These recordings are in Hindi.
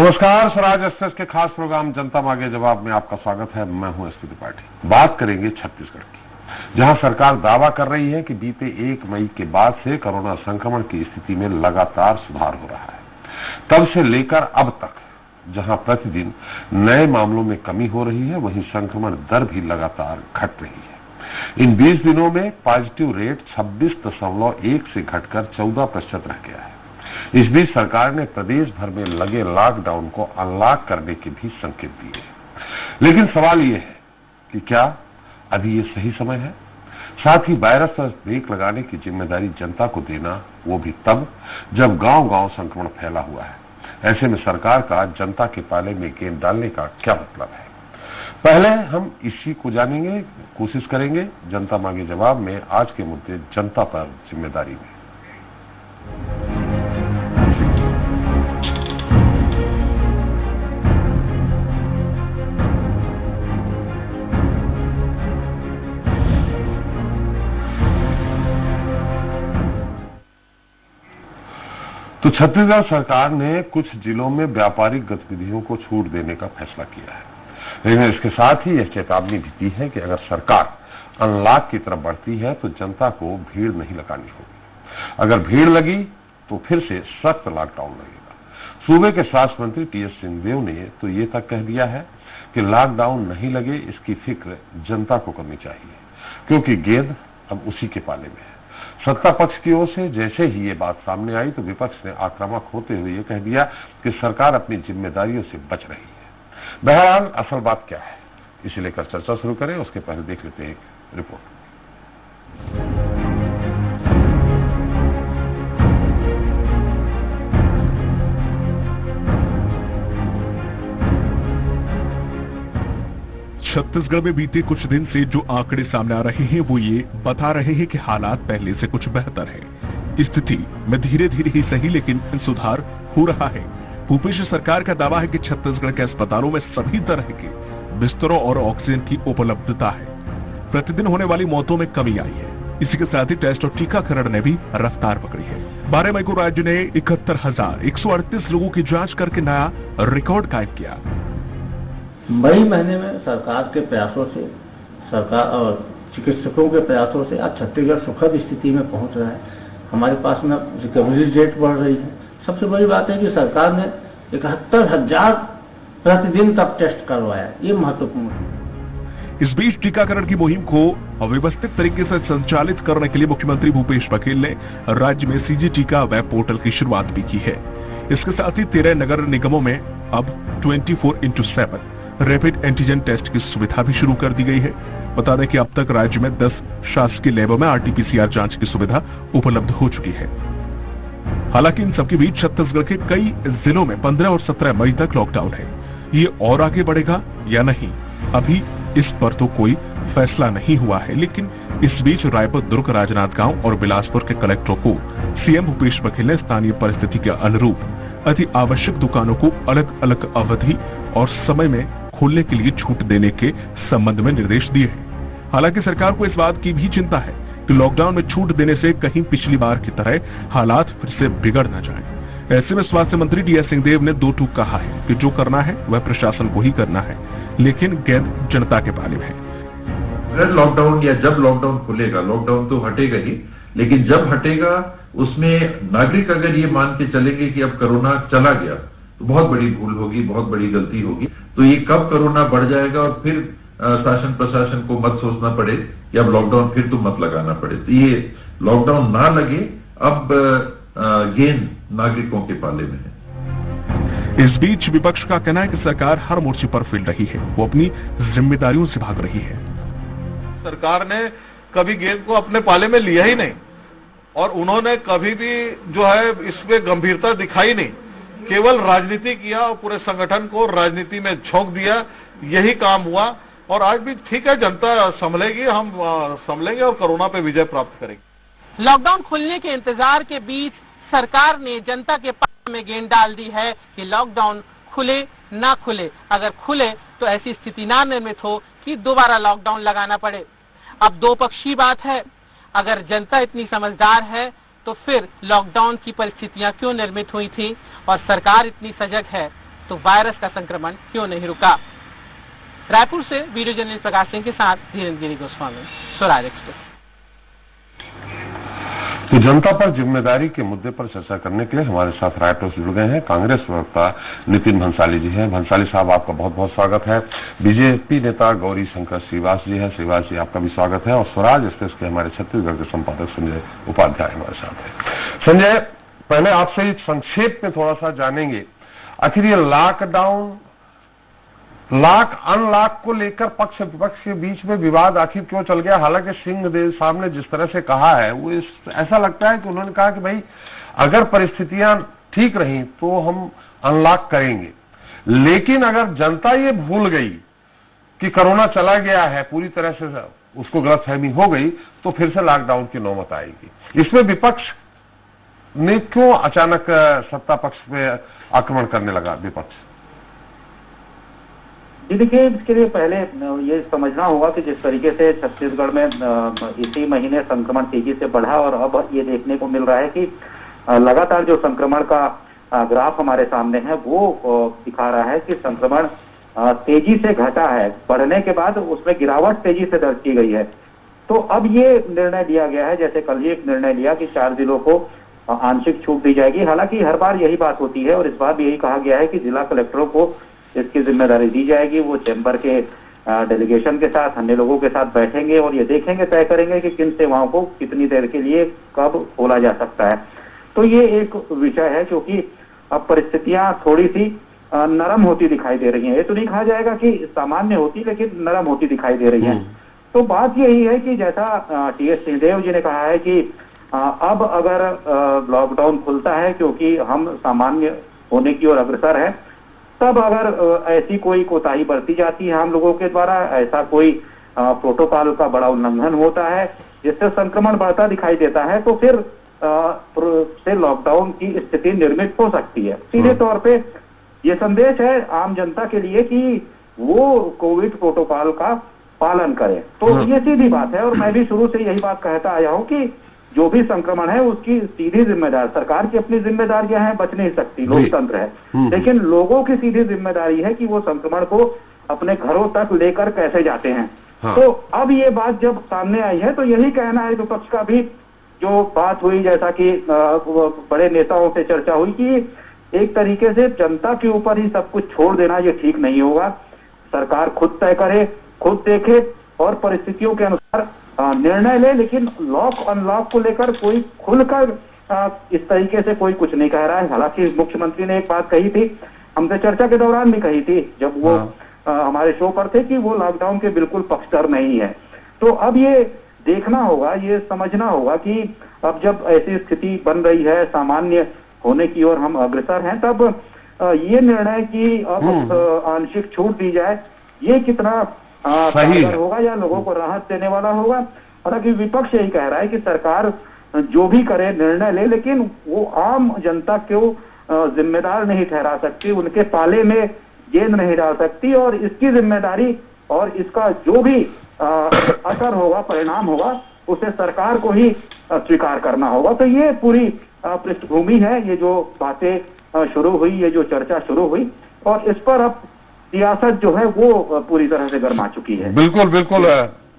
नमस्कार, स्वराज एक्सप्रेस के खास प्रोग्राम जनता मांगे जवाब में आपका स्वागत है। मैं हूं एसपी त्रिपाठी। बात करेंगे छत्तीसगढ़ की, जहां सरकार दावा कर रही है कि बीते 1 मई के बाद से कोरोना संक्रमण की स्थिति में लगातार सुधार हो रहा है। तब से लेकर अब तक जहां प्रतिदिन नए मामलों में कमी हो रही है, वहीं संक्रमण दर भी लगातार घट रही है। इन 20 दिनों में पॉजिटिव रेट 26.1 से घटकर 14% रह गया है। इस बीच सरकार ने प्रदेश भर में लगे लॉकडाउन को अनलॉक करने के भी संकेत दिए हैं। लेकिन सवाल यह है कि क्या अभी ये सही समय है? साथ ही वायरस पर ब्रेक लगाने की जिम्मेदारी जनता को देना, वो भी तब जब गांव-गांव संक्रमण फैला हुआ है। ऐसे में सरकार का जनता के पाले में गेंद डालने का क्या मतलब है? पहले हम इसी को जानेंगे, कोशिश करेंगे जनता मांगे जवाब में आज के मुद्दे जनता पर जिम्मेदारी में। तो छत्तीसगढ़ सरकार ने कुछ जिलों में व्यापारिक गतिविधियों को छूट देने का फैसला किया है, लेकिन इसके साथ ही यह चेतावनी भी दी है कि अगर सरकार अनलॉक की तरफ बढ़ती है तो जनता को भीड़ नहीं लगानी होगी। अगर भीड़ लगी तो फिर से सख्त लॉकडाउन लगेगा। सूबे के स्वास्थ्य मंत्री टीएस सिंहदेव ने तो ये तक कह दिया है कि लॉकडाउन नहीं लगे इसकी फिक्र जनता को करनी चाहिए, क्योंकि गेंद अब उसी के पाले में है। सत्ता पक्ष की ओर से जैसे ही ये बात सामने आई तो विपक्ष ने आक्रामक होते हुए ये कह दिया कि सरकार अपनी जिम्मेदारियों से बच रही है। बहरहाल असल बात क्या है, इसे लेकर चर्चा शुरू करें। उसके पहले देख लेते हैं एक रिपोर्ट। छत्तीसगढ़ में बीते कुछ दिन से जो आंकड़े सामने आ रहे हैं वो ये बता रहे हैं कि हालात पहले से कुछ बेहतर है। स्थिति में धीरे धीरे ही सही लेकिन सुधार हो रहा है। भूपेश सरकार का दावा है कि छत्तीसगढ़ के अस्पतालों में सभी तरह के बिस्तरों और ऑक्सीजन की उपलब्धता है। प्रतिदिन होने वाली मौतों में कमी आई है। इसी के साथ ही टेस्ट और टीकाकरण ने भी रफ्तार पकड़ी है। 12 मई को राज्य ने 71,138 लोगों की जाँच करके नया रिकॉर्ड कायम किया। मई महीने में सरकार के प्रयासों से, सरकार और चिकित्सकों के प्रयासों से आज छत्तीसगढ़ सुखद स्थिति में पहुंच रहा है। हमारे पास में रिकवरी रेट बढ़ रही है। सबसे बड़ी बात है कि सरकार ने 71,000 प्रतिदिन तक टेस्ट करवाया, ये महत्वपूर्ण है। इस बीच टीकाकरण की मुहिम को व्यवस्थित तरीके से संचालित करने के लिए मुख्यमंत्री भूपेश बघेल ने राज्य में सीजी टीका वेब पोर्टल की शुरुआत भी की है। इसके साथ ही 13 नगर निगमों में अब 24x7 रैपिड एंटीजन टेस्ट की सुविधा भी शुरू कर दी गई है। बता दें कि अब तक राज्य में 10 शासकीय लैबों में आरटीपीसीआर जांच की सुविधा उपलब्ध हो चुकी है। हालांकि इन सबके बीच छत्तीसगढ़ के कई जिलों में 15 और 17 मई तक लॉकडाउन है। ये और आगे बढ़ेगा या नहीं, अभी इस पर तो कोई फैसला नहीं हुआ है। लेकिन इस बीच रायपुर, दुर्ग, राजनांदगांव और बिलासपुर के कलेक्टरों को सीएम भूपेश बघेल ने स्थानीय परिस्थिति के अनुरूप अति आवश्यक दुकानों को अलग अलग अवधि और समय में खोलने के लिए छूट देने के संबंध में निर्देश दिए हैं। हालांकि सरकार को इस बात की भी चिंता है कि लॉकडाउन में छूट देने से कहीं पिछली बार की तरह हालात फिर से बिगड़ न जाएं। ऐसे में स्वास्थ्य मंत्री टीएस सिंहदेव ने दो टूक कहा है कि जो करना है वह प्रशासन को ही करना है, लेकिन गेंद जनता के पाले में है। लॉकडाउन या जब लॉकडाउन खुलेगा, लॉकडाउन तो हटेगा ही, लेकिन जब हटेगा उसमें नागरिक अगर ये मान के चलेंगे कि अब कोरोना चला गया तो बहुत बड़ी भूल होगी, बहुत बड़ी गलती होगी। तो ये कब कोरोना बढ़ जाएगा और फिर शासन प्रशासन को मत सोचना पड़े कि अब लॉकडाउन फिर तो मत लगाना पड़े। तो ये लॉकडाउन ना लगे, अब गेंद नागरिकों के पाले में है। इस बीच विपक्ष का कहना है कि सरकार हर मोर्चे पर फेल रही है, वो अपनी जिम्मेदारियों से भाग रही है। सरकार ने कभी गेंद को अपने पाले में लिया ही नहीं और उन्होंने कभी भी जो है इसमें गंभीरता दिखाई नहीं, केवल राजनीति किया और पूरे संगठन को राजनीति में झोंक दिया। यही काम हुआ और आज भी ठीक है, जनता संभलेगी, हम संभलेंगे और कोरोना पे विजय प्राप्त करेंगे। लॉकडाउन खुलने के इंतजार के बीच सरकार ने जनता के पाले में गेंद डाल दी है कि लॉकडाउन खुले ना खुले, अगर खुले तो ऐसी स्थिति ना निर्मित हो कि दोबारा लॉकडाउन लगाना पड़े। अब दो पक्षी बात है, अगर जनता इतनी समझदार है तो फिर लॉकडाउन की परिस्थितियां क्यों निर्मित हुई थी और सरकार इतनी सजग है तो वायरस का संक्रमण क्यों नहीं रुका। रायपुर से वीडियो जर्नलिस्ट प्रकाश सिंह के साथ धीरेन्द्र गिरी गोस्वामी, स्वराज एक्सप्रेस। तो जनता पर जिम्मेदारी के मुद्दे पर चर्चा करने के लिए हमारे साथ रायपुर से जुड़ गए हैं कांग्रेस प्रवक्ता नितिन भंसाली जी हैं। भंसाली साहब, आपका बहुत बहुत स्वागत है। बीजेपी नेता गौरी शंकर श्रीवास जी हैं। श्रीवास जी, आपका भी स्वागत है। और स्वराज एक्सप्रेस के हमारे छत्तीसगढ़ के संपादक संजय उपाध्याय हमारे साथ हैं। संजय, पहले आपसे संक्षेप में थोड़ा सा जानेंगे, आखिर ये लॉकडाउन अनलॉक को लेकर पक्ष विपक्ष के बीच में विवाद आखिर क्यों चल गया। हालांकि सिंहदेव साहब ने जिस तरह से कहा है वो ऐसा लगता है कि उन्होंने कहा कि भाई अगर परिस्थितियां ठीक रही तो हम अनलॉक करेंगे, लेकिन अगर जनता ये भूल गई कि कोरोना चला गया है, पूरी तरह से उसको गलतफहमी हो गई, तो फिर से लॉकडाउन की नौबत आएगी। इसमें विपक्ष ने क्यों अचानक सत्ता पक्ष पे आक्रमण करने लगा विपक्ष? जी देखिए, इसके लिए पहले ये समझना होगा कि जिस तरीके से छत्तीसगढ़ में इसी महीने संक्रमण तेजी से बढ़ा और अब ये देखने को मिल रहा है कि लगातार जो संक्रमण का ग्राफ हमारे सामने है वो दिखा रहा है कि संक्रमण तेजी से घटा है। बढ़ने के बाद उसमें गिरावट तेजी से दर्ज की गई है। तो अब ये निर्णय लिया गया है, जैसे कल ही एक निर्णय लिया कि 4 जिलों को आंशिक छूट दी जाएगी। हालांकि हर बार यही बात होती है और इस बार भी यही कहा गया है कि जिला कलेक्टरों को इसकी जिम्मेदारी दी जाएगी। वो चैम्बर के डेलीगेशन के साथ, अन्य लोगों के साथ बैठेंगे और ये देखेंगे, तय करेंगे कि किन सेवाओं को कितनी देर के लिए कब खोला जा सकता है। तो ये एक विषय है, क्योंकि अब परिस्थितियां थोड़ी सी नरम होती दिखाई दे रही हैं। ये तो नहीं कहा जाएगा कि सामान्य होती, लेकिन नरम होती दिखाई दे रही है। तो बात यही है कि जैसा टी.एस. सिंहदेव जी ने कहा है कि अब अगर लॉकडाउन खुलता है क्योंकि हम सामान्य होने की ओर अग्रसर है, तब अगर ऐसी कोई कोताही बरती जाती है हम लोगों के द्वारा, ऐसा कोई प्रोटोकॉल का बड़ा उल्लंघन होता है जिससे संक्रमण बढ़ता दिखाई देता है, तो फिर से लॉकडाउन की स्थिति निर्मित हो सकती है। सीधे तौर पे ये संदेश है आम जनता के लिए कि वो कोविड प्रोटोकॉल का पालन करे। तो ये सीधी बात है और मैं भी शुरू से यही बात कहता आया हूँ कि जो भी संक्रमण है उसकी सीधी जिम्मेदार सरकार की अपनी जिम्मेदारियां हैं, बच नहीं सकती, लोकतंत्र है, लेकिन लोगों की सीधी जिम्मेदारी है कि वो संक्रमण को अपने घरों तक लेकर कैसे जाते हैं। हाँ। तो अब ये बात जब सामने आई है तो यही कहना है विपक्ष का भी, जो बात हुई, जैसा कि बड़े नेताओं से चर्चा हुई, कि एक तरीके से जनता के ऊपर ही सब कुछ छोड़ देना ये ठीक नहीं होगा। सरकार खुद तय करे, खुद देखे और परिस्थितियों के अनुसार निर्णय ले, लेकिन लॉक अनलॉक को लेकर कोई खुलकर इस तरीके से कोई कुछ नहीं कह रहा है। हालांकि मुख्यमंत्री ने एक बात कही थी, हमसे चर्चा के दौरान भी कही थी जब वो हमारे शो पर थे, कि वो लॉकडाउन के बिल्कुल पक्षधर नहीं है। तो अब ये देखना होगा, ये समझना होगा कि अब जब ऐसी स्थिति बन रही है, सामान्य होने की ओर हम अग्रसर हैं, तब ये निर्णय कि अब आंशिक छूट दी जाए, ये कितना सही होगा या लोगों को राहत देने वाला होगा। हालांकि विपक्ष यही कह रहा है कि सरकार जो भी करे निर्णय ले, लेकिन वो आम जनता को जिम्मेदार नहीं ठहरा सकती, उनके पाले में गेंद नहीं डाल सकती, और इसकी जिम्मेदारी और इसका जो भी असर होगा, परिणाम होगा, उसे सरकार को ही स्वीकार करना होगा। तो ये पूरी पृष्ठभूमि है, ये जो बातें शुरू हुई, ये जो चर्चा शुरू हुई, और इस पर अब सियासत जो है वो पूरी तरह से गर्मा चुकी है। बिल्कुल बिल्कुल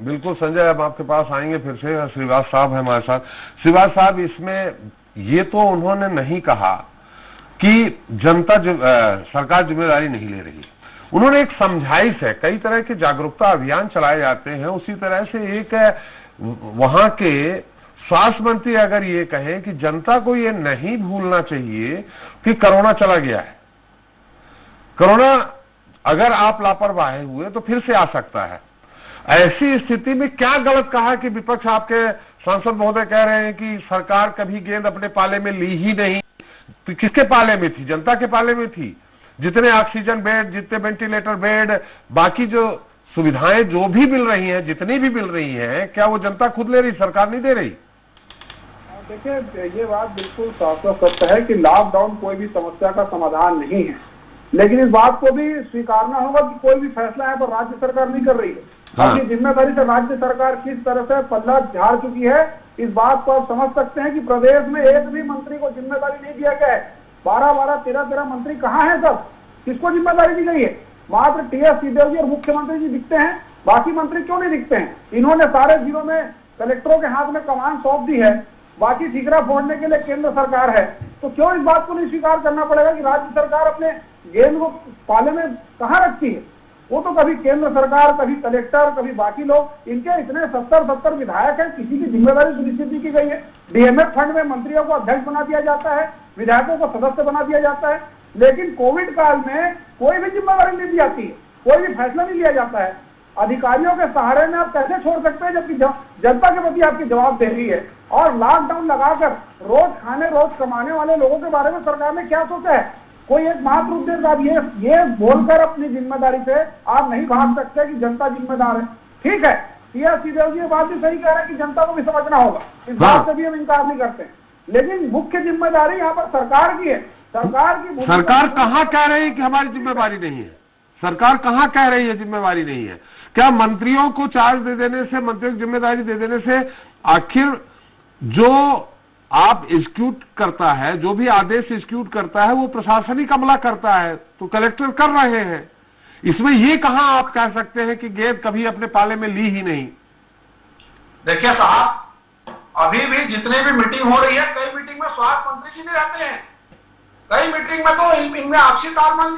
बिल्कुल संजय, अब आपके पास आएंगे फिर से। श्रीवास साहब है हमारे साथ। श्रीवास साहब, इसमें ये तो उन्होंने नहीं कहा कि जनता सरकार जिम्मेदारी नहीं ले रही, उन्होंने एक समझाइश है, कई तरह के जागरूकता अभियान चलाए जाते हैं। उसी तरह से एक वहां के स्वास्थ्य मंत्री अगर ये कहें कि जनता को ये नहीं भूलना चाहिए कि कोरोना चला गया है, कोरोना अगर आप लापरवाह हुए तो फिर से आ सकता है, ऐसी स्थिति में क्या गलत कहा कि विपक्ष आपके सांसद महोदय कह रहे हैं कि सरकार कभी गेंद अपने पाले में ली ही नहीं? तो किसके पाले में थी? जनता के पाले में थी। जितने ऑक्सीजन बेड, जितने वेंटिलेटर बेड, बाकी जो सुविधाएं जो भी मिल रही हैं, जितनी भी मिल रही हैं, क्या वो जनता खुद ले रही, सरकार नहीं दे रही? देखिए, ये बात बिल्कुल साफ सत्य है कि लॉकडाउन कोई भी समस्या का समाधान नहीं है, लेकिन इस बात को भी स्वीकारना होगा कि कोई भी फैसला है पर राज्य सरकार नहीं कर रही है। अपनी जिम्मेदारी से राज्य सरकार किस तरह से पल्ला झाड़ चुकी है, इस बात को आप समझ सकते हैं कि प्रदेश में एक भी मंत्री को जिम्मेदारी नहीं दिया गया है। 12-12, 13-13 मंत्री कहाँ हैं सब? किसको जिम्मेदारी दी गई है? मात्र टीएस सिंहदेव जी और मुख्यमंत्री जी दिखते हैं, बाकी मंत्री क्यों नहीं दिखते हैं? इन्होंने सारे जिलों में कलेक्टरों के हाथ में कमान सौंप दी है, बाकी ठीकरा फोड़ने के लिए केंद्र सरकार है। तो क्यों इस बात को नहीं स्वीकार करना पड़ेगा कि राज्य सरकार अपने गेंद को पाले में कहाँ रखती है? वो तो कभी केंद्र सरकार, कभी कलेक्टर, कभी बाकी लोग, इनके इतने 70 विधायक हैं, किसी की जिम्मेदारी सुनिश्चित नहीं की गई है। डीएमएफ फंड में मंत्रियों को अध्यक्ष बना दिया जाता है, विधायकों को सदस्य बना दिया जाता है, लेकिन कोविड काल में कोई भी जिम्मेदारी नहीं दी जाती है, कोई भी फैसला नहीं लिया जाता है। अधिकारियों के सहारे में आप कैसे छोड़ सकते हैं जबकि जनता के प्रति आपकी जवाबदेही है? और लॉकडाउन लगाकर रोज खाने रोज कमाने वाले लोगों के बारे में सरकार ने क्या सोचा है? कोई एक मात्र उद्देश्य, आप ये बोलकर अपनी जिम्मेदारी से आप नहीं भाग सकते कि जनता जिम्मेदार है। ठीक है, टीएस सिंहदेव जी ये बात भी सही कह रहे हैं कि जनता को भी समझना होगा, इस बात से भी हम इनकार नहीं करते, लेकिन मुख्य जिम्मेदारी यहाँ पर सरकार की है। सरकार कहाँ कह रही है कि हमारी जिम्मेवारी नहीं है? सरकार कहाँ कह रही है जिम्मेवारी नहीं है? क्या मंत्रियों को चार्ज दे देने से, मंत्रियों को जिम्मेदारी दे देने से आखिर जो आप एग्जीक्यूट करता है, जो भी आदेश एग्जीक्यूट करता है, वो प्रशासनिक अमला करता है, तो कलेक्टर कर रहे हैं। इसमें ये कहां आप कह सकते हैं कि गेंद कभी अपने पाले में ली ही नहीं? देखिए साहब, अभी भी जितने भी मीटिंग हो रही है, कई मीटिंग में स्वास्थ्य मंत्री जी नहीं रहते हैं, कई मीटिंग में तो इनमें आपसी तालमेल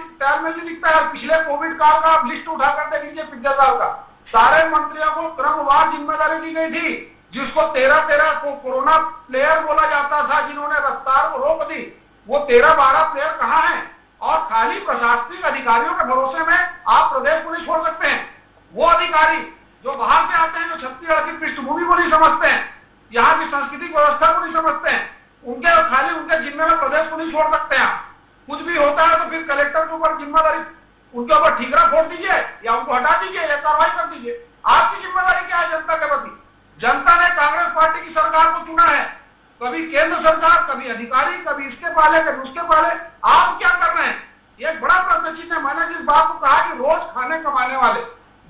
नहीं दिखता है। पिछले कोविड काल का आप लिस्ट उठा कर देख लीजिए, 50 साल का, सारे मंत्रियों को क्रमवार जिम्मेदारी दी गई थी। जिसको 13 को कोरोना प्लेयर बोला जाता था, जिन्होंने रफ्तार को रोक दी, वो 13-12 प्लेयर कहाँ हैं? और खाली प्रशासनिक अधिकारियों के भरोसे में आप प्रदेश को नहीं छोड़ सकते हैं। वो अधिकारी जो बाहर से आते हैं, जो छत्तीसगढ़ की पृष्ठभूमि को नहीं समझते हैं, यहाँ की सांस्कृतिक व्यवस्था को नहीं समझते हैं, उनके खाली उनके जिम्मे में प्रदेश को नहीं छोड़ सकते हैं। कुछ भी होता है तो फिर कलेक्टर के ऊपर जिम्मेदारी, उनके ऊपर ठीकरा फोड़ दीजिए या उनको हटा दीजिए या कार्रवाई कर दीजिए। आपकी जिम्मेदारी क्या है जनता के प्रति? जनता ने कांग्रेस पार्टी की सरकार को चुना है, कभी केंद्र सरकार, कभी अधिकारी, कभी इसके पाले, कभी उसके पाले। आप क्या कर रहे हैं? ये एक बड़ा प्रश्न चिन्ह है। मैंने जिस बात को कहा कि रोज खाने कमाने वाले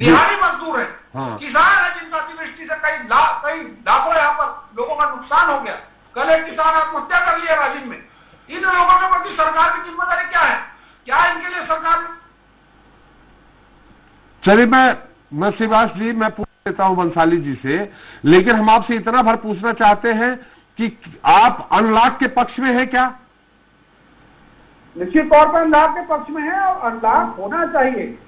दिहाड़ी मजदूर है, किसान है, जिनका अतिवृष्टि से कई लाखों यहाँ पर लोगों का नुकसान हो गया। कल एक किसान आत्महत्या कर लिया राजीव में। इन लोगों के प्रति सरकार की जिम्मेदारी क्या है? क्या इनके लिए सरकार? चलिए, मैं श्रीवास जी, मैं पूछ लेता हूं बंसाली जी से, लेकिन हम आपसे इतना भर पूछना चाहते हैं कि आप अनलॉक के पक्ष में हैं क्या? निश्चित तौर पर अनलॉक के पक्ष में है और अनलॉक होना चाहिए,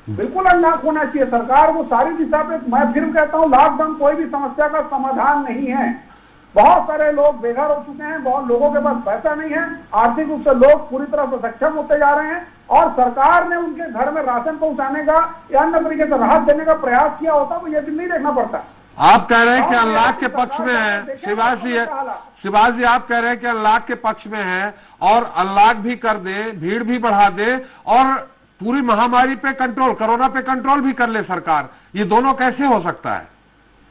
बिल्कुल अनलॉक होना चाहिए। सरकार को सारी दिशा पे, मैं फिर कहता हूं, लॉकडाउन कोई भी समस्या का समाधान नहीं है। बहुत सारे लोग बेघर हो चुके हैं, बहुत लोगों के पास पैसा नहीं है, आर्थिक रूप से लोग पूरी तरह से सक्षम होते जा रहे हैं, और सरकार ने उनके घर में राशन पहुंचाने का या अन्य तरीके से राहत देने का प्रयास किया होता तो ये भी नहीं देखना पड़ता। आप कह रहे हैं कि अनलॉक के पक्ष में है, शिवाज जी आप कह रहे हैं कि अनलॉक के पक्ष में है और अनलॉक भी कर दे, भीड़ भी बढ़ा दे और पूरी महामारी पे कंट्रोल, कोरोना पे कंट्रोल भी कर ले सरकार। ये दोनों कैसे हो सकता है?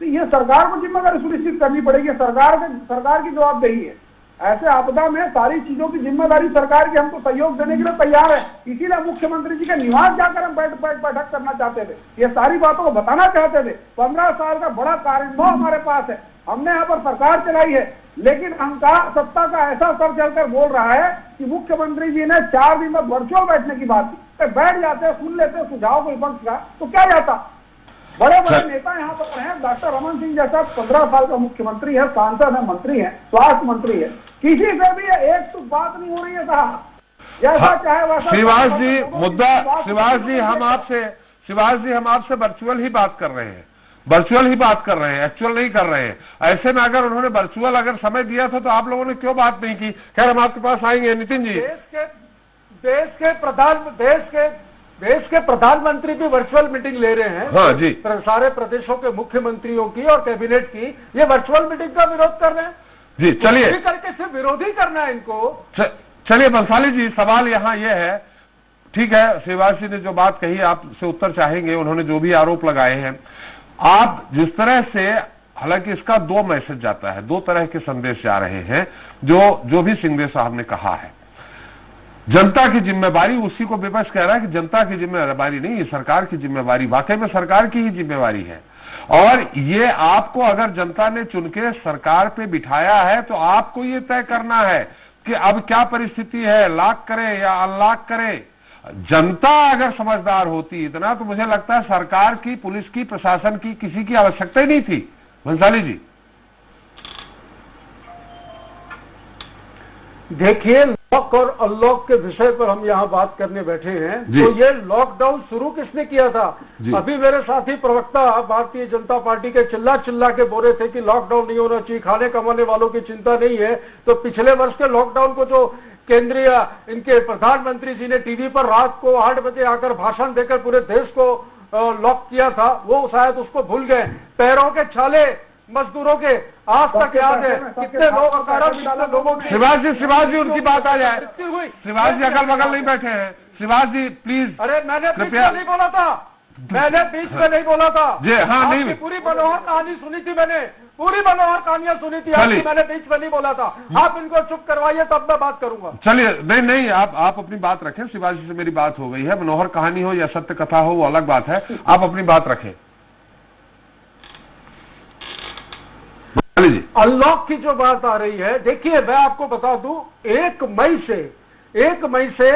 तो ये सरकार को जिम्मेदारी सुनिश्चित करनी पड़ेगी, सरकार की जवाबदेही है। ऐसे आपदा में सारी चीजों की जिम्मेदारी सरकार की, हमको सहयोग देने के लिए तैयार है। इसीलिए मुख्यमंत्री जी के निवास जाकर हम बैठक करना चाहते थे, ये सारी बातों को बताना चाहते थे। 15 साल का बड़ा कार्यानुभव हमारे पास है, हमने यहाँ पर सरकार चलाई है, लेकिन अहंकार सत्ता का ऐसा सर चलकर बोल रहा है कि मुख्यमंत्री जी ने 4 दिन में वर्चुअल बैठने की बात की, बैठ जाते, सुन लेते सुझाव विपक्ष का, तो क्या जाता। बड़े बड़े नेता यहाँ पर हैं, डॉक्टर रमन सिंह जैसा 15 साल का मुख्यमंत्री है, सांसद है, मंत्री है, स्वास्थ्य मंत्री है, किसी से भी एक तो बात नहीं हो रही है। कहा जैसा चाहे वैसा। शिवाज जी, मुद्दा, शिवाज जी हम आपसे वर्चुअल ही बात कर रहे हैं, वर्चुअल ही बात कर रहे हैं, एक्चुअल नहीं कर रहे हैं। ऐसे में अगर उन्होंने वर्चुअल अगर समय दिया था तो आप लोगों ने क्यों बात नहीं की? खैर, हम आपके पास आएंगे। नितिन जी, देश के प्रधानमंत्री भी वर्चुअल मीटिंग ले रहे हैं। हाँ जी, सारे प्रदेशों के मुख्यमंत्रियों की और कैबिनेट की, ये वर्चुअल मीटिंग का विरोध कर रहे हैं जी। चलिए, करके सिर्फ विरोधी करना है इनको। चलिए बंसाली जी, सवाल यहाँ ये है, ठीक है, श्रीवास जी ने जो बात कही आपसे उत्तर चाहेंगे, उन्होंने जो भी आरोप लगाए हैं, आप जिस तरह से, हालांकि इसका 2 मैसेज जाता है, 2 तरह के संदेश जा रहे हैं, जो भी सिंघदेव साहब ने कहा है। जनता की जिम्मेवारी, उसी को विपक्ष कह रहा है कि जनता की जिम्मेवारी नहीं, ये सरकार की जिम्मेवारी, वाकई में सरकार की ही जिम्मेवारी है। और ये आपको अगर जनता ने चुन के सरकार पे बिठाया है तो आपको ये तय करना है कि अब क्या परिस्थिति है, लॉक करें या अनलॉक करें। जनता अगर समझदार होती इतना, तो मुझे लगता है सरकार की, पुलिस की, प्रशासन की किसी की आवश्यकता ही नहीं थी। भंसाली जी देखिए, लॉक और अनलॉक के विषय पर हम यहाँ बात करने बैठे हैं। तो ये लॉकडाउन शुरू किसने किया था? अभी मेरे साथी प्रवक्ता भारतीय जनता पार्टी के चिल्ला चिल्ला के बोल रहे थे कि लॉकडाउन नहीं होना चाहिए, खाने कमाने वालों की चिंता नहीं है। तो पिछले वर्ष के लॉकडाउन को जो केंद्रीय इनके प्रधानमंत्री जी ने टीवी पर रात को 8 बजे आकर भाषण देकर पूरे देश को लॉक किया था, वो शायद उसको भूल गए। पैरों के छाले मजदूरों के आज तक याद है कितने लोगों की। शिवाज जी उनकी बात आ जाए। शिवाज जी अगल बगल नहीं बैठे हैं। शिवाज जी प्लीज। अरे मैंने बीच में नहीं बोला था, मैंने बीच में नहीं बोला था जी। हाँ, नहीं, पूरी मनोहर कहानी सुनी थी, मैंने पूरी मनोहर कहानियां सुनी थी आपकी, मैंने बीच में नहीं बोला था। आप इनको चुप करवाइए तब मैं बात करूंगा। चलिए, नहीं, आप अपनी बात रखें। शिवाजी जी से मेरी बात हो गई है। मनोहर कहानी हो या सत्य कथा हो वो अलग बात है, आप अपनी बात रखें। अनलॉक की जो बात आ रही है, देखिए मैं आपको बता दूं, 1 मई से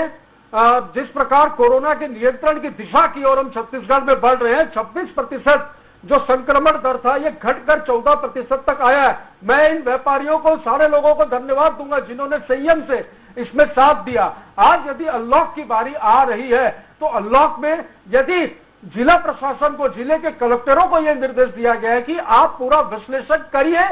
जिस प्रकार कोरोना के नियंत्रण की दिशा की ओर हम छत्तीसगढ़ में बढ़ रहे हैं, 26% जो संक्रमण दर था ये घटकर 14% तक आया है। मैं इन व्यापारियों को, सारे लोगों को धन्यवाद दूंगा जिन्होंने संयम से इसमें साथ दिया। आज यदि अनलॉक की बारी आ रही है तो अनलॉक में यदि जिला प्रशासन को, जिले के कलेक्टरों को यह निर्देश दिया गया है कि आप पूरा विश्लेषण करिए,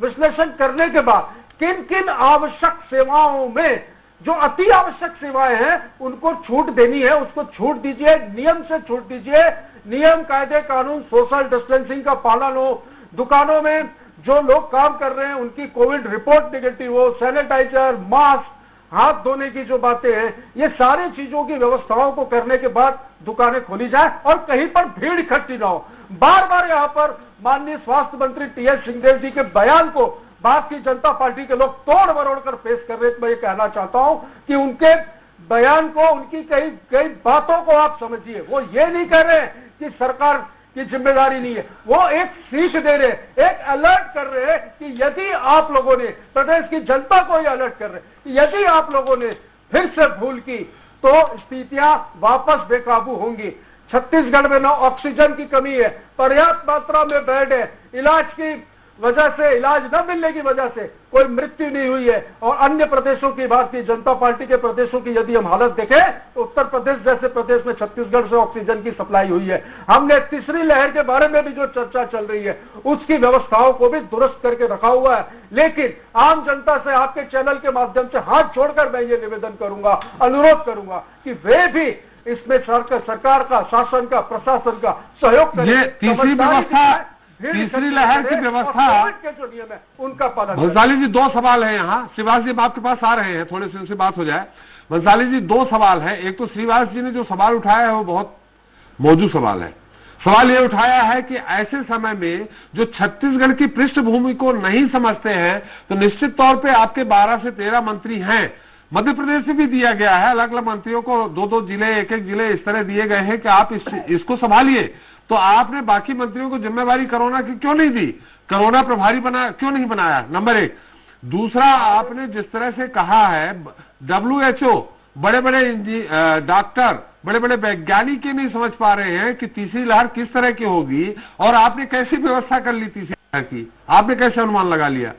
विश्लेषण करने के बाद किन किन आवश्यक सेवाओं में, जो अति आवश्यक सेवाएं हैं उनको छूट देनी है, उसको छूट दीजिए, नियम से छूट दीजिए। नियम, कायदे, कानून, सोशल डिस्टेंसिंग का पालन हो, दुकानों में जो लोग काम कर रहे हैं उनकी कोविड रिपोर्ट निगेटिव हो, सैनिटाइजर, मास्क, हाथ धोने की जो बातें हैं, ये सारी चीजों की व्यवस्थाओं को करने के बाद दुकानें खोली जाए और कहीं पर भीड़ इकट्ठी ना हो। बार बार यहाँ पर माननीय स्वास्थ्य मंत्री टीएस सिंहदेव जी के बयान को भारतीय जनता पार्टी के लोग तोड़ मरोड़ कर पेश कर रहे थे। मैं ये कहना चाहता हूं कि उनके बयान को, उनकी कई बातों को आप समझिए। वो ये नहीं कह रहे कि सरकार की जिम्मेदारी नहीं है, वो एक सीख दे रहे, एक अलर्ट कर रहे हैं कि यदि आप लोगों ने, प्रदेश की जनता को ये अलर्ट कर रहे कि यदि आप लोगों ने फिर से भूल की तो स्थितियां वापस बेकाबू होंगी। छत्तीसगढ़ में ना ऑक्सीजन की कमी है, पर्याप्त मात्रा में बेड है, इलाज की वजह से, इलाज न मिलने की वजह से कोई मृत्यु नहीं हुई है। और अन्य प्रदेशों की, भारतीय जनता पार्टी के प्रदेशों की यदि हम हालत देखें तो उत्तर प्रदेश जैसे प्रदेश में छत्तीसगढ़ से ऑक्सीजन की सप्लाई हुई है। हमने तीसरी लहर के बारे में भी जो चर्चा चल रही है उसकी व्यवस्थाओं को भी दुरुस्त करके रखा हुआ है। लेकिन आम जनता से आपके चैनल के माध्यम से हाथ छोड़कर मैं ये निवेदन करूंगा, अनुरोध करूंगा कि वे भी इसमें सरकार का, शासन का, प्रशासन का सहयोग करें। तीसरी लहर की व्यवस्था के जो नियम है उनका पालन। भंसाली जी 2 सवाल है यहाँ। शिवाज जी आपके पास आ रहे हैं, थोड़े से उनसे बात हो जाए। भंसाली जी 2 सवाल है। एक तो श्रीवास जी ने जो सवाल उठाया है वो बहुत मौजूद सवाल है। सवाल ये उठाया है कि ऐसे समय में जो छत्तीसगढ़ की पृष्ठभूमि को नहीं समझते हैं, तो निश्चित तौर पे आपके 12 से 13 मंत्री हैं, मध्य प्रदेश से भी दिया गया है, अलग अलग मंत्रियों को 2-2 जिले, एक जिले इस तरह दिए गए हैं कि आप इसको संभालिए। तो आपने बाकी मंत्रियों को जिम्मेवारी कोरोना की क्यों नहीं दी? कोरोना प्रभारी क्यों नहीं बनाया? नंबर 1। दूसरा, आपने जिस तरह से कहा है, WHO, बड़े बड़े डॉक्टर, बड़े बड़े वैज्ञानिक ही नहीं समझ पा रहे हैं कि तीसरी लहर किस तरह की होगी, और आपने कैसी व्यवस्था कर ली तीसरी लहर की? आपने कैसे अनुमान लगा लिया?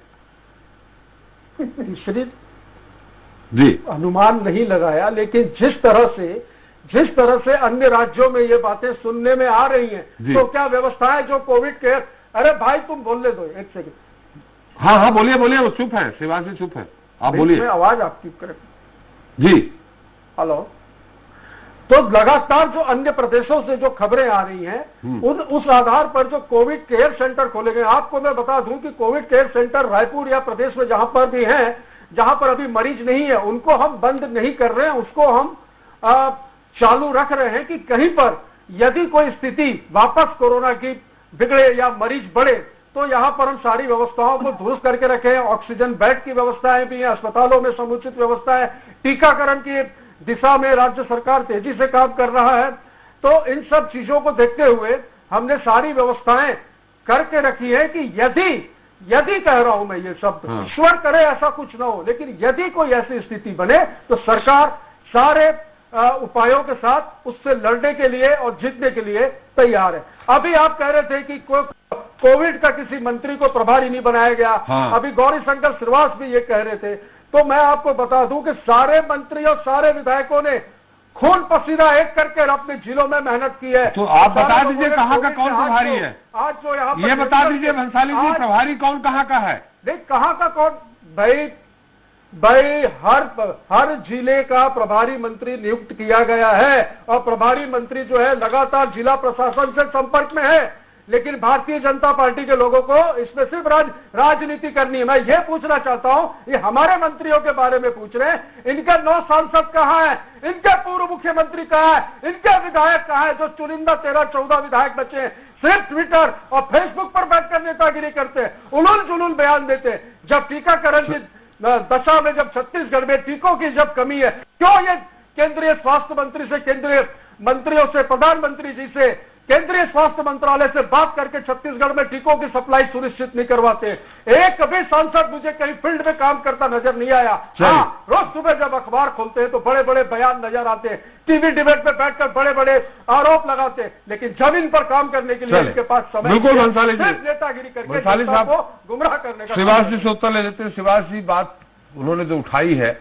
तीसरी जी अनुमान नहीं लगाया, लेकिन जिस तरह से अन्य राज्यों में ये बातें सुनने में आ रही हैं, तो क्या व्यवस्था है जो कोविड के, अरे भाई तुम बोलने दो 1 सेकंड। हाँ बोलिए, वो चुप है, शिवाजी चुप है, आप बोलिए। आवाज आपकी करेक्ट जी। हेलो। तो लगातार जो अन्य प्रदेशों से जो खबरें आ रही हैं, उस आधार पर जो कोविड केयर सेंटर खोले गए, आपको मैं बता दूं कि कोविड केयर सेंटर रायपुर या प्रदेश में जहां पर भी हैं, जहां पर अभी मरीज नहीं है, उनको हम बंद नहीं कर रहे हैं, उसको हम चालू रख रहे हैं कि कहीं पर यदि कोई स्थिति वापस कोरोना की बिगड़े या मरीज बढ़े तो यहां पर हम सारी व्यवस्थाओं को दुरुस्त करके रखें। ऑक्सीजन बेड की व्यवस्थाएं भी हैं, अस्पतालों में समुचित व्यवस्था है, टीकाकरण की दिशा में राज्य सरकार तेजी से काम कर रहा है। तो इन सब चीजों को देखते हुए हमने सारी व्यवस्थाएं करके रखी है कि यदि कह रहा हूं मैं ये शब्द, ईश्वर करे ऐसा कुछ ना हो, लेकिन यदि कोई ऐसी स्थिति बने तो सरकार सारे उपायों के साथ उससे लड़ने के लिए और जीतने के लिए तैयार है। अभी आप कह रहे थे कि कोविड का किसी मंत्री को प्रभारी नहीं बनाया गया। हाँ। अभी गौरीशंकर श्रीवास भी ये कह रहे थे। तो मैं आपको बता दूं कि सारे मंत्री और सारे विधायकों ने खून पसीना एक करके अपने जिलों में मेहनत की है। तो आप बता दीजिए कहाँ का कौन प्रभारी है, आज जो यहाँ ये बता दीजिए भंसाली जी, प्रभारी कौन कहाँ का है? नहीं, कहाँ का कौन भाई हर जिले का प्रभारी मंत्री नियुक्त किया गया है और प्रभारी मंत्री जो है लगातार जिला प्रशासन से संपर्क में है। लेकिन भारतीय जनता पार्टी के लोगों को इसमें सिर्फ राजनीति करनी है। मैं ये पूछना चाहता हूं, ये हमारे मंत्रियों के बारे में पूछ रहे हैं, इनके 9 सांसद कहां हैं, इनके पूर्व मुख्यमंत्री कहां है, इनके विधायक कहां है, जो चुनिंदा 13-14 विधायक बचे हैं, सिर्फ ट्विटर और फेसबुक पर बैठकर नेतागिरी करते हैं, उलूल जुलूल बयान देते हैं। जब टीकाकरण की दशा में, जब छत्तीसगढ़ में टीकों की जब कमी है, क्यों ये केंद्रीय स्वास्थ्य मंत्री से, केंद्रीय मंत्रियों से, प्रधानमंत्री जी से, केंद्रीय स्वास्थ्य मंत्रालय से बात करके छत्तीसगढ़ में टीकों की सप्लाई सुनिश्चित नहीं करवाते? एक भी सांसद मुझे कहीं फील्ड में काम करता नजर नहीं आया। हाँ, रोज सुबह जब अखबार खोलते हैं तो बड़े बड़े बयान नजर आते हैं, टीवी डिबेट पे बैठकर बड़े बड़े आरोप लगाते हैं, लेकिन जमीन पर काम करने के लिए इनके पास समय बिल्कुल भंसाली जी, नेतागिरी करके भंसाली साहब को गुमराह करने का। श्रीवास जी से उत्तर ले लेते हैं। श्रीवास जी, बात उन्होंने जो उठाई है,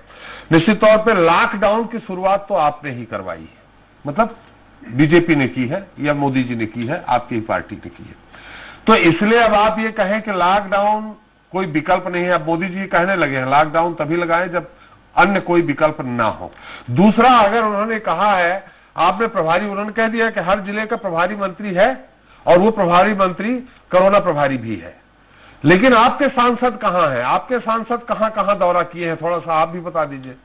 निश्चित तौर पर लॉकडाउन की शुरुआत तो आपने ही करवाई है, मतलब बीजेपी ने की है या मोदी जी ने की है, आपकी ही पार्टी ने की है। तो इसलिए अब आप ये कहें कि लॉकडाउन कोई विकल्प नहीं है, अब मोदी जी कहने लगे हैं लॉकडाउन तभी लगाएं जब अन्य कोई विकल्प ना हो। दूसरा, अगर उन्होंने कहा है, आपने प्रभारी, उन्होंने कह दिया कि हर जिले का प्रभारी मंत्री है और वो प्रभारी मंत्री कोरोना प्रभारी भी है, लेकिन आपके सांसद कहां हैं? आपके सांसद कहां कहां दौरा किए हैं, थोड़ा सा आप भी बता दीजिए।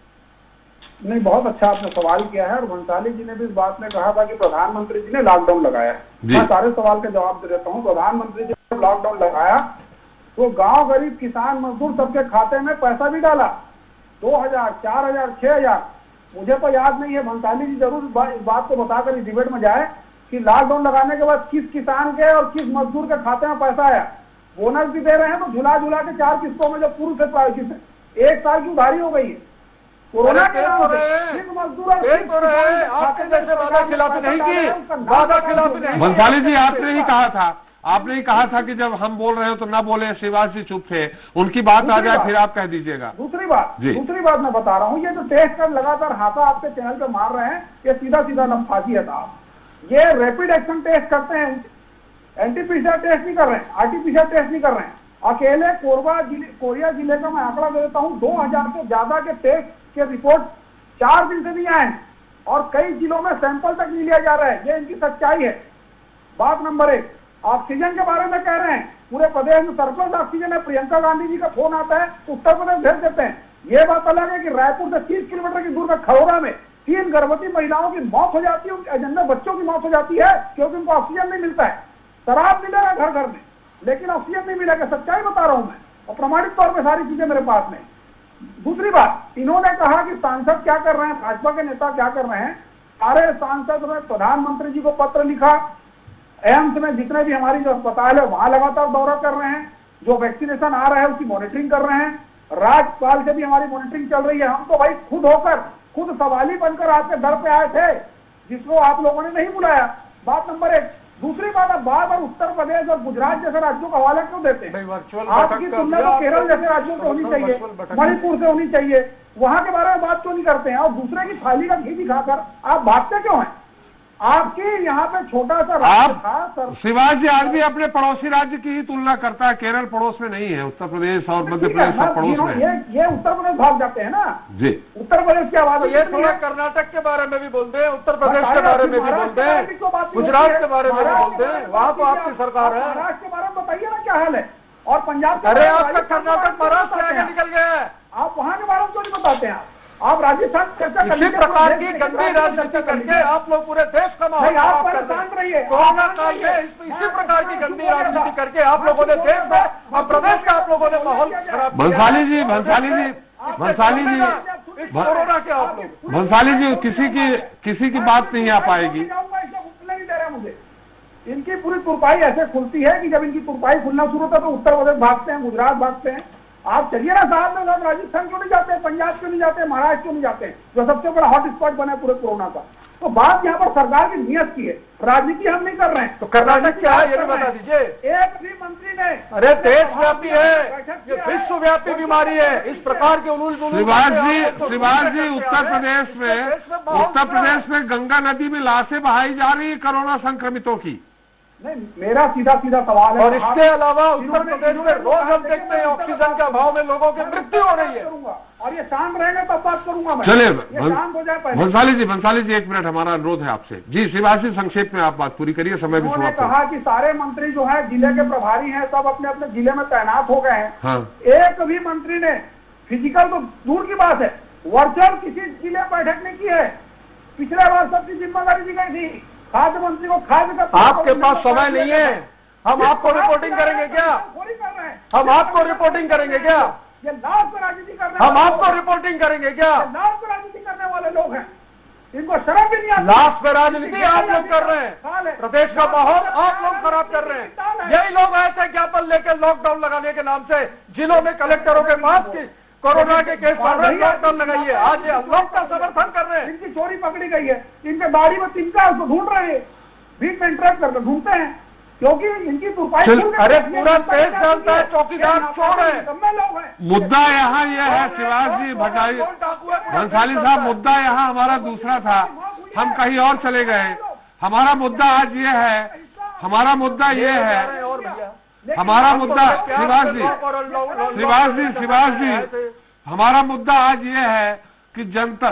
नहीं, बहुत अच्छा आपने सवाल किया है और भंसाली जी ने भी इस बात में कहा था कि प्रधानमंत्री जी ने लॉकडाउन लगाया है। मैं सारे सवाल का जवाब दे देता हूँ। प्रधानमंत्री जी ने लॉकडाउन लगाया तो गांव गरीब किसान मजदूर सबके खाते में पैसा भी डाला, 2000, 4000, 6000, मुझे तो याद नहीं है। भंसाली जी जरूर इस बात को बताकर इस डिबेट में जाए कि लॉकडाउन लगाने के बाद किस किसान के और किस मजदूर के खाते में पैसा आया। बोनस भी दे रहे हैं तो झुला झुला के 4 किस्तों में जो पूर्व से प्रायोजित है, 1 साल की उधारी हो गई है। कोरोना के मजदूर आपके जैसे वादा खिलाफी नहीं की, वादा खिलाफी नहीं। भंसाली जी, आपने ही कहा था, आपने ही कहा था कि जब हम बोल रहे हो तो ना बोले। श्रीवास जी चुप थे, उनकी बात आ जाए फिर आप कह दीजिएगा। दूसरी बात मैं बता रहा हूँ, ये जो टेस्ट कर लगातार हाथा आपके चैनल पे मार रहे हैं, ये सीधा सीधा नफासी है साहब। ये रैपिड एक्शन टेस्ट करते हैं, एंटीपीसीआर टेस्ट नहीं कर रहे हैं, आरटीपीसीआर टेस्ट नहीं कर रहे हैं। अकेले कोरिया जिले का मैं आंकड़ा दे देता हूँ, 2000 से ज्यादा के टेस्ट के रिपोर्ट 4 दिन से नहीं आए और कई जिलों में सैंपल तक नहीं लिया जा रहा है। ये इनकी सच्चाई है। बात नंबर 1, ऑक्सीजन के बारे में कह रहे हैं पूरे प्रदेश में सरप्लस ऑक्सीजन है। प्रियंका गांधी जी का फोन आता है तो उत्तर प्रदेश भेज देते हैं। ये बात अलग है कि रायपुर से 30 किलोमीटर की दूर का खरोरा में 3 गर्भवती महिलाओं की मौत हो जाती है, उनके एजेंडा बच्चों की मौत हो जाती है क्योंकि उनको ऑक्सीजन नहीं मिलता है। शराब मिलेगा घर घर में, लेकिन ऑक्सीजन नहीं मिलेगा। सच्चाई बता रहा हूं मैं और प्रमाणित तौर पर सारी चीजें मेरे पास में। दूसरी बात, इन्होंने कहा कि सांसद क्या कर रहे हैं, भाजपा के नेता क्या कर रहे हैं। सारे सांसद ने प्रधानमंत्री जी को पत्र लिखा, एम्स में जितने भी हमारी जो अस्पताल है वहां लगातार दौरा कर रहे हैं, जो वैक्सीनेशन आ रहा है उसकी मॉनिटरिंग कर रहे हैं, राज्यपाल से भी हमारी मॉनिटरिंग चल रही है। हम तो भाई खुद सवाली बनकर आपके दर पे आए थे, जिसको आप लोगों ने नहीं बुलाया। बात नंबर 1। दूसरी बात, अब बार बार उत्तर प्रदेश और गुजरात जैसे राज्यों का हवाला क्यों देते हैं? आपकी तुलना तो केरल जैसे राज्यों से होनी चाहिए, मणिपुर से होनी चाहिए, वहां के बारे में बात क्यों नहीं करते हैं? और दूसरे की थाली का घी दिखाकर आप भागते क्यों हैं? आपकी यहाँ पे छोटा सा राज्य था। श्रीवास जी आज भी अपने पड़ोसी राज्य की ही तुलना करता है, केरल पड़ोस में नहीं है, उत्तर प्रदेश और मध्य प्रदेश सब पड़ोस में। ये उत्तर प्रदेश भाग जाते हैं ना जी। उत्तर प्रदेश की आवाज, ये थोड़ा कर्नाटक के बारे में भी बोलते हैं, उत्तर प्रदेश के बारे में भी बोलते हैं, गुजरात के बारे में भी बोलते हैं। वहाँ तो आपकी सरकार है। महाराष्ट्र के बारे में बताइए ना क्या हाल है, और पंजाब। अरे आपका कर्नाटक महाराष्ट्र से आगे निकल गया है, आप वहाँ के बारे में क्यों नहीं बताते हैं? आप राजस्थान चर्चा इसी प्रकार की गंदी राजनीति करके आप लोग पूरे देश का माहौल खराब कर रहे हैं। कोरोना काल में इसी प्रकार की गंदी राजनीति करके आप लोगों ने देश में और प्रदेश का आप लोगों ने माहौल खराब। भंसाली जी किसी की बात नहीं आ पाएगी। मुझे इनकी पूरी तुरपाई ऐसे खुलती है कि जब इनकी तुरपाई खुलना शुरू होता है तो उत्तर प्रदेश भागते हैं, गुजरात भागते हैं, आप चलिए ना साहब में, लोग राजस्थान क्यों नहीं जाते, पंजाब क्यों नहीं जाते, महाराष्ट्र क्यों नहीं जाते, जो सबसे बड़ा हॉट स्पॉट बना है पूरे कोरोना का। तो बात यहाँ पर सरकार की नीयत की है, राजनीति हम नहीं कर रहे हैं। तो कर्नाटक क्या है ये भी बता दीजिए। एक भी मंत्री ने, अरे देशव्यापी है, ये विश्वव्यापी बीमारी है, इस प्रकार के उलूल श्रीवास जी उत्तर प्रदेश में गंगा नदी में लाशें बहाई जा रही है कोरोना संक्रमितों की। नहीं, मेरा सीधा सवाल है, और इसके अलावा उत्तर प्रदेश में रोज हम देखते हैं ऑक्सीजन के अभाव में लोगों की मृत्यु हो रही है। और ये शांत रहेगा तब बात करूंगा मैं। चलिए शांत हो जाए पहले। भंसाली जी 1 मिनट, हमारा अनुरोध है आपसे। जी श्रीवास जी, संक्षेप में आप बात पूरी करिए, समय भी उन्होंने समाप्त हो। कहा कि सारे मंत्री जो है जिले के प्रभारी हैं, सब अपने अपने जिले में तैनात हो गए हैं। हाँ। एक भी मंत्री ने फिजिकल तो दूर की बात है, वर्चुअल किसी जिले बैठक नहीं की है। पिछले बार सबकी जिम्मेदारी दी गई थी, खाद्य मंत्री को खाद्य का। आपके पास समय नहीं है, हम आपको रिपोर्टिंग करेंगे क्या? हम आपको रिपोर्टिंग करेंगे क्या? ये लाभ पर राजनीति करने, हम आपको रिपोर्टिंग करेंगे क्या? लाभ पर राजनीति करने वाले लोग हैं, इनको शर्म भी नहीं आती। लाभ पे राजनीति आप लोग कर रहे हैं, प्रदेश का माहौल आप लोग खराब कर रहे हैं। यही लोग आए थे ज्ञापन लेकर लॉकडाउन लगाने के नाम से जिलों में कलेक्टरों के पास की कोरोना के केस बढ़ रहे, लॉकडाउन लगाइए। आज ये अनलॉक का समर्थन कर रहे हैं। इनकी चोरी पकड़ी गई है, इनके बाड़ी में तिनका उसको ढूंढ रहे हैं, बीच में इंटरेक्ट करके ढूंढते हैं, क्योंकि इनकी तुरपाई। अरे पूरा देश जानता है चौकीदार चोर है। लोग हैं। मुद्दा यहाँ ये है श्रीवास जी, भंसाली साहब, मुद्दा यहाँ हमारा दूसरा था, हम कहीं और चले गए। हमारा मुद्दा आज ये है, हमारा मुद्दा ये है, हमारा मुद्दा श्रीवास जी, हमारा मुद्दा आज ये है कि जनता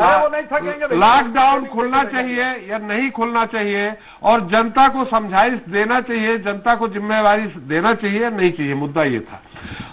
लॉकडाउन खुलना चाहिए या नहीं खुलना चाहिए, और जनता को समझाइश देना चाहिए, जनता को जिम्मेवारी देना चाहिए या नहीं चाहिए, मुद्दा ये था।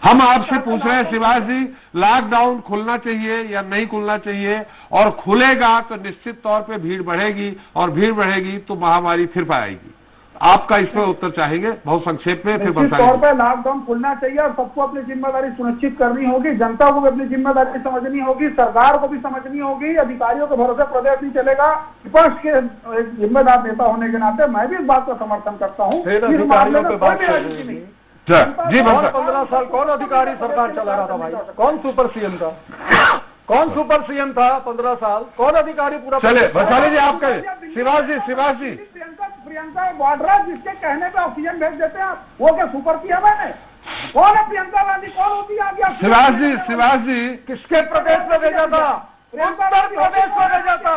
हम आपसे पूछ रहे हैं श्रीवास जी, लॉकडाउन खुलना चाहिए या नहीं खुलना चाहिए, और खुलेगा तो निश्चित तौर पे भीड़ बढ़ेगी, और भीड़ बढ़ेगी तो महामारी फिर पाएगी। आपका इसमें उत्तर चाहेंगे बहुत संक्षेप में, फिर निश्चित तौर पर लॉकडाउन खुलना चाहिए और सबको अपनी जिम्मेदारी सुनिश्चित करनी होगी, जनता को भी अपनी जिम्मेदारी समझनी होगी, सरकार को भी समझनी होगी। अधिकारियों के भरोसे प्रदेश नहीं चलेगा। विपक्ष के जिम्मेदार नेता होने के नाते मैं भी इस बात का समर्थन करता हूँ। इस मामले में कोई भी राजनीति नहीं। जी 15 साल कौन अधिकारी सरकार चला रहा था भाई? कौन सुपर सीएम था? कौन सुपर सीएम था 15 साल? कौन अधिकारी पूरा? चले भंसाली जी आप कहें। श्रीवास जी प्रियंका वाड्रा जिसके कहने पे ऑक्सीजन भेज देते हैं, वो क्या सुपर सीएम है? कौन है प्रियंका गांधी? कौन होती है आगे? श्रीवास जी किसके प्रदेश में भेजा था? उत्तर प्रदेश में भेजा था।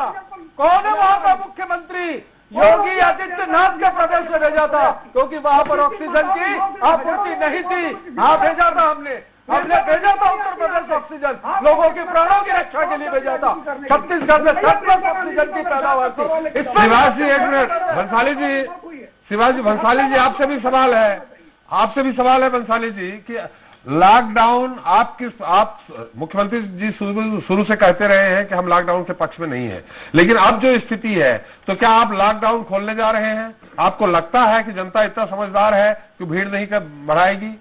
कौन है वहां का मुख्यमंत्री? योगी आदित्यनाथ के प्रदेश में भेजा था, क्योंकि वहां पर ऑक्सीजन की आपूर्ति नहीं थी। हाँ भेजा था, हमने भेजा था उत्तर प्रदेश ऑक्सीजन, लोगों के प्राणों की रक्षा के लिए भेजा था। छत्तीसगढ़ में सरप्लस ऑक्सीजन की पैदावार थी। श्रीवास जी 1 मिनट, भंसाली जी आपसे भी सवाल है भंसाली जी कि लॉकडाउन आप मुख्यमंत्री जी शुरू से कहते रहे हैं कि हम लॉकडाउन के पक्ष में नहीं है, लेकिन अब जो स्थिति है तो क्या आप लॉकडाउन खोलने जा रहे हैं? आपको लगता है कि जनता इतना समझदार है कि भीड़ नहीं कर बढ़ाएगी?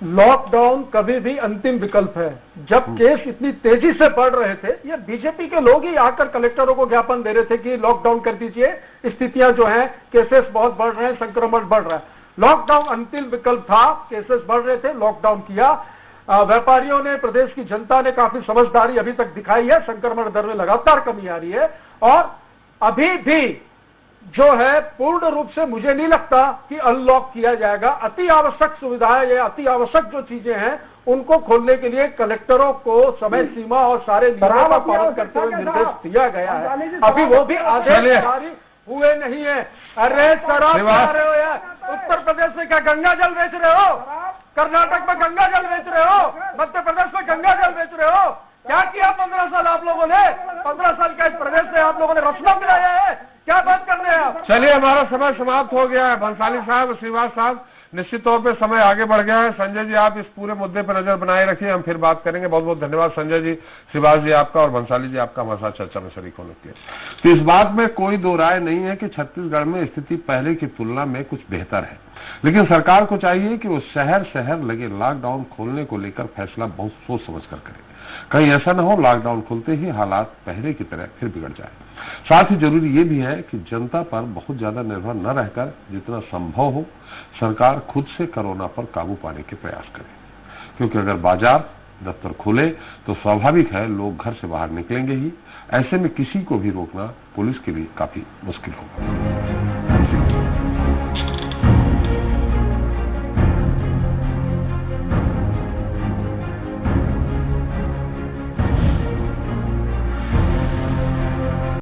लॉकडाउन कभी भी अंतिम विकल्प है। जब केस इतनी तेजी से बढ़ रहे थे, ये बीजेपी के लोग ही आकर कलेक्टरों को ज्ञापन दे रहे थे कि लॉकडाउन कर दीजिए, स्थितियां जो हैं, केसेस बहुत बढ़ रहे हैं, संक्रमण बढ़ रहा है। लॉकडाउन अंतिम विकल्प था, केसेस बढ़ रहे थे, लॉकडाउन किया। व्यापारियों ने, प्रदेश की जनता ने काफी समझदारी अभी तक दिखाई है, संक्रमण दर में लगातार कमी आ रही है, और अभी भी जो है पूर्ण रूप से मुझे नहीं लगता कि अनलॉक किया जाएगा। अति आवश्यक सुविधाएं या अति आवश्यक जो चीजें हैं उनको खोलने के लिए कलेक्टरों को समय सीमा और सारे नियमों का पालन करते हुए निर्देश दिया गया है। अभी वो भी आदेश जारी हुए नहीं है। अरे शराब खा रहे हो यार, उत्तर प्रदेश में क्या गंगा जल बेच रहे हो? कर्नाटक में गंगा जल बेच रहे हो? मध्य प्रदेश में गंगा जल बेच रहे हो? क्या किया 15 साल आप लोगों ने? 15 साल का इस प्रदेश से आप लोगों ने रचना मिलाया है? क्या बात कर रहे हैं आप? चलिए हमारा समय समाप्त हो गया है। भंसाली साहब, श्रीवास साहब, निश्चित तौर पे समय आगे बढ़ गया है। संजय जी आप इस पूरे मुद्दे पर नजर बनाए रखिए, हम फिर बात करेंगे। बहुत बहुत धन्यवाद संजय जी, श्रीवास जी आपका, और भंसाली जी आपका हमारे साथ चर्चा में शरीक होने के लिए। तो इस बात में कोई दो राय नहीं है कि छत्तीसगढ़ में स्थिति पहले की तुलना में कुछ बेहतर है। लेकिन सरकार को चाहिए कि वो शहर शहर लगे लॉकडाउन खोलने को लेकर फैसला बहुत सोच समझ कर करे। कहीं ऐसा न हो लॉकडाउन खुलते ही हालात पहले की तरह फिर बिगड़ जाए। साथ ही जरूरी ये भी है कि जनता पर बहुत ज्यादा निर्भर न रहकर जितना संभव हो सरकार खुद से कोरोना पर काबू पाने के प्रयास करे, क्योंकि अगर बाजार दफ्तर खुले तो स्वाभाविक है लोग घर से बाहर निकलेंगे ही। ऐसे में किसी को भी रोकना पुलिस के लिए काफी मुश्किल होगा।